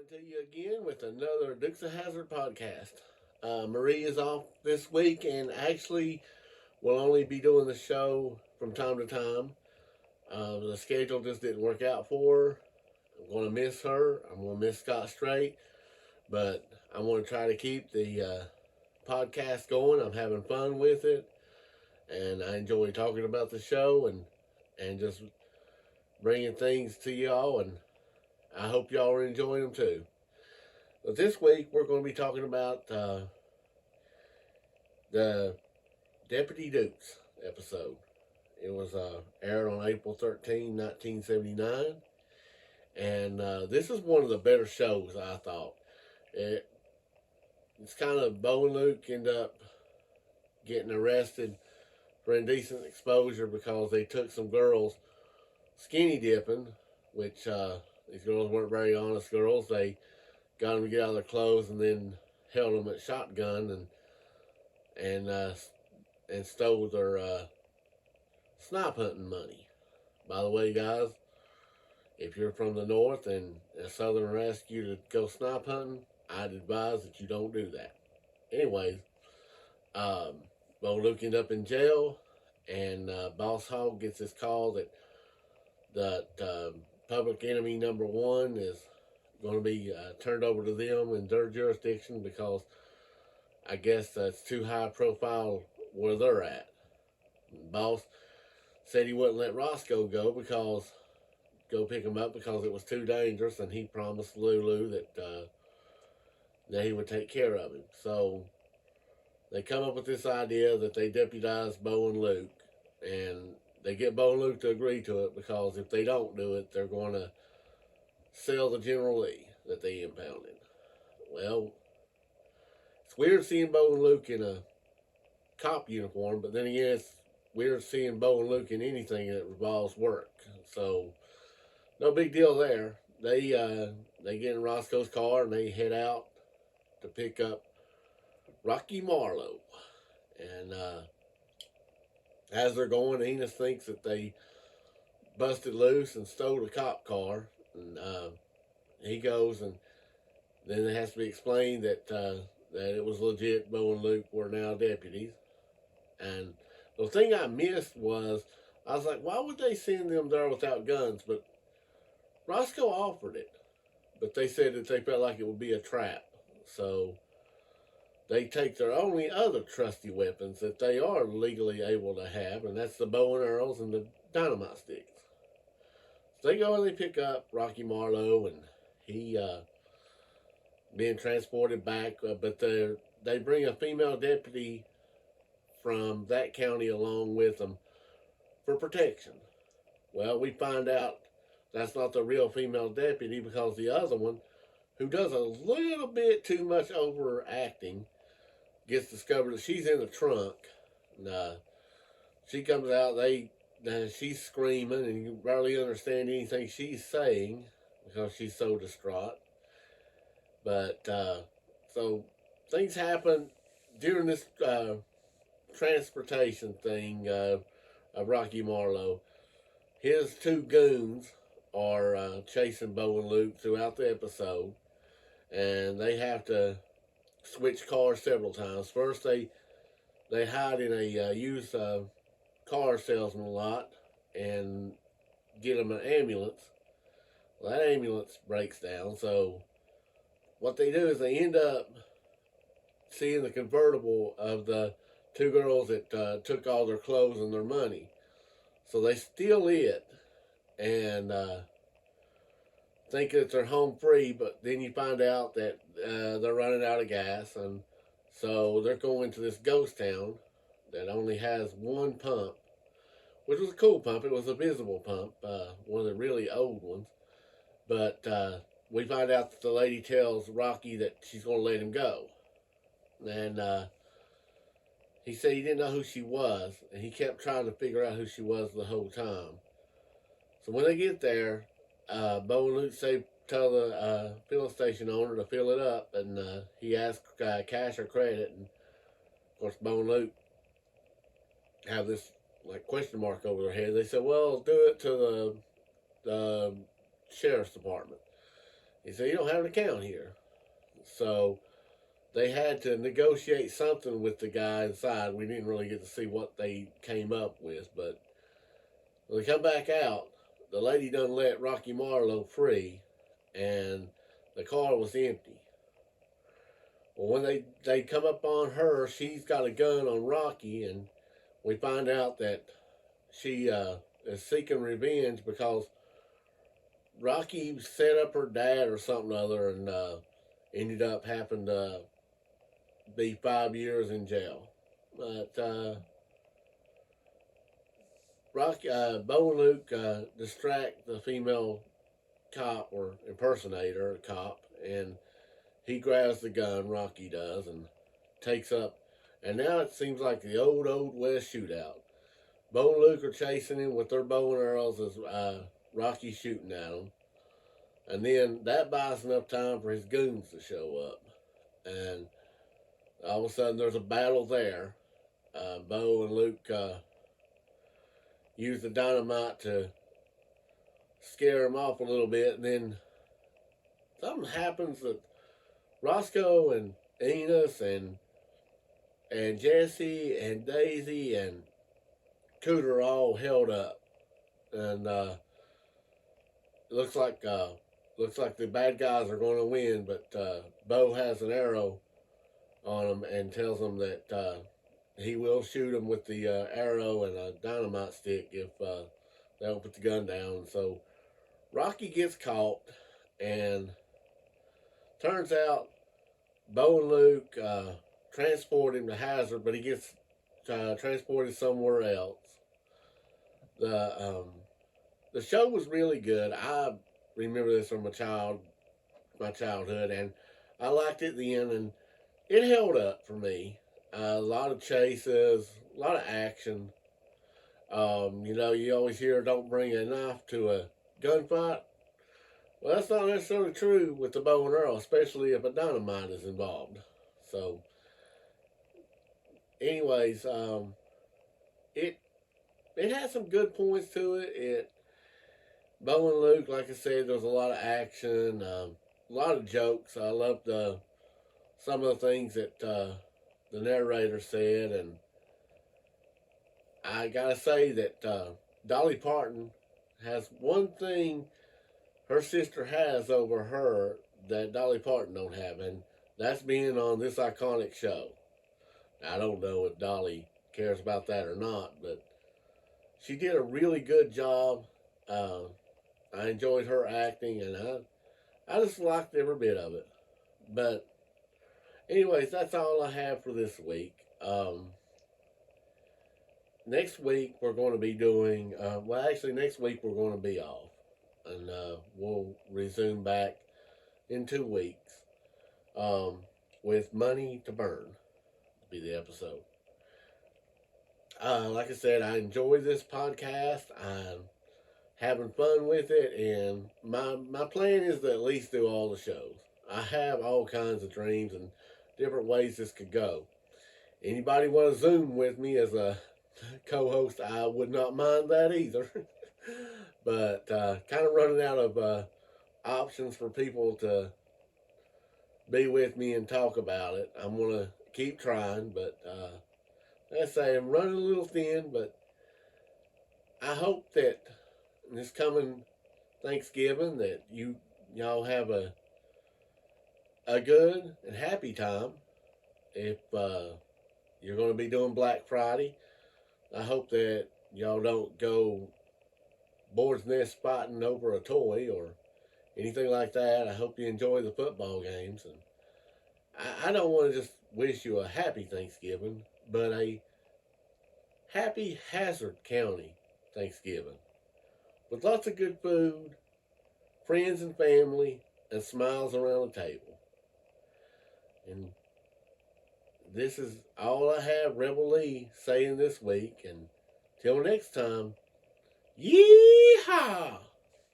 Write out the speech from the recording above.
Coming to you again with another Dukes of Hazard podcast. Marie is off this week and actually will only be doing the show from time to time. The schedule just didn't work out for her. I'm going to miss her. I'm going to miss Scott Strait, but I'm going to try to keep the podcast going. I'm having fun with it, and I enjoy talking about the show and just bringing things to y'all, and I hope y'all are enjoying them too. But this week we're going to be talking about the Deputy Dukes episode. It was aired on April 13, 1979. And this is one of the better shows, I thought. It's kind of Bo and Luke end up getting arrested for indecent exposure because they took some girls skinny dipping, which these girls weren't very honest girls. They got them to get out of their clothes and then held them at shotgun and stole their snipe hunting money. By the way, guys, if you're from the north and a southerner asks you to go snipe hunting, I'd advise that you don't do that. Anyways, Bo Luke ended up in jail, and Boss Hogg gets this call that public enemy number one is going to be turned over to them in their jurisdiction because I guess it's too high profile where they're at. Boss said he wouldn't let Roscoe go pick him up because it was too dangerous, and he promised Lulu that he would take care of him. So they come up with this idea that they deputize Bo and Luke, and they get Bo and Luke to agree to it because if they don't do it, they're going to sell the General Lee that they impounded. Well, it's weird seeing Bo and Luke in a cop uniform, but then again, it's weird seeing Bo and Luke in anything that involves work. So, no big deal there. They get in Roscoe's car and they head out to pick up Rocky Marlowe. And as they're going, Enos thinks that they busted loose and stole a cop car. And he goes, and then it has to be explained that it was legit. Bo and Luke were now deputies. And the thing I missed was, I was like, why would they send them there without guns? But Roscoe offered it. But they said that they felt like it would be a trap. So they take their only other trusty weapons that they are legally able to have, and that's the bow and arrows and the dynamite sticks. So they go and they pick up Rocky Marlowe, and he being transported back, but they bring a female deputy from that county along with them for protection. Well, we find out that's not the real female deputy because the other one, who does a little bit too much overacting, gets discovered that she's in the trunk. And, she comes out, she's screaming, and you barely understand anything she's saying because she's so distraught. But, so things happen during this transportation thing of Rocky Marlowe. His two goons are chasing Bo and Luke throughout the episode, and they have to switch cars several times. First, they hide in a used car salesman lot and get them an ambulance. Well, that ambulance breaks down, so what they do is they end up seeing the convertible of the two girls that took all their clothes and their money. So they steal it and think that they're home free, but then you find out that they're running out of gas, and so they're going to this ghost town that only has one pump, which was a cool pump. It was a visible pump, one of the really old ones. But we find out that the lady tells Rocky that she's going to let him go. And he said he didn't know who she was, and he kept trying to figure out who she was the whole time. So when they get there, Bo and Luke tell the filling station owner to fill it up, and he asks cash or credit. And of course, Bo and Luke have this like question mark over their head. They said, "Well, do it to the sheriff's department." He said, you don't have an account here. So they had to negotiate something with the guy inside. We didn't really get to see what they came up with, but when they come back out, the lady done let Rocky Marlowe free, and the car was empty. Well, when they come up on her, she's got a gun on Rocky, and we find out that she is seeking revenge because Rocky set up her dad or something other, and ended up having to be 5 years in jail. But Rocky, Bo and Luke distract the female cop or impersonator cop, and he grabs the gun. Rocky does, and takes up. And now it seems like the old West shootout. Bo and Luke are chasing him with their bow and arrows as Rocky's shooting at them. And then that buys enough time for his goons to show up. And all of a sudden there's a battle there. Bo and Luke use the dynamite to scare him off a little bit. And then something happens that Roscoe and Enos and Jesse and Daisy and Cooter are all held up. And it looks like the bad guys are going to win, but Bo has an arrow on him and tells them that he will shoot him with the arrow and a dynamite stick if they don't put the gun down. So Rocky gets caught, and turns out Bo and Luke transport him to Hazard, but he gets transported somewhere else. The show was really good. I remember this from my childhood, and I liked it then, and it held up for me. A lot of chases, a lot of action. You always hear don't bring a knife to a gunfight. Well, that's not necessarily true with the bow and arrow, especially if a dynamite is involved. So, anyways, it has some good points to it. Bo and Luke, like I said, there's a lot of action, a lot of jokes. I loved some of the things that the narrator said, and I gotta say that Dolly Parton has one thing her sister has over her that Dolly Parton don't have, and that's being on this iconic show. I don't know if Dolly cares about that or not, but she did a really good job. I enjoyed her acting, and I just liked every bit of it. But anyways, that's all I have for this week. Next week we're going to be doing, next week we're going to be off. And we'll resume back in 2 weeks with Money to Burn, to be the episode. Like I said, I enjoy this podcast. I'm having fun with it, and my plan is to at least do all the shows. I have all kinds of dreams and different ways this could go. Anybody want to Zoom with me as a co-host, I would not mind that either. But kind of running out of options for people to be with me and talk about it. I'm going to keep trying, but like I say, I'm running a little thin, but I hope that this coming Thanksgiving that y'all have a good and happy time. If you're going to be doing Black Friday, I hope that y'all don't go board's nest spotting over a toy or anything like that. I hope you enjoy the football games. And I don't want to just wish you a happy Thanksgiving, but a happy Hazard County Thanksgiving with lots of good food, friends and family, and smiles around the table. And this is all I have Rebel Lee saying this week. And till next time, yeehaw!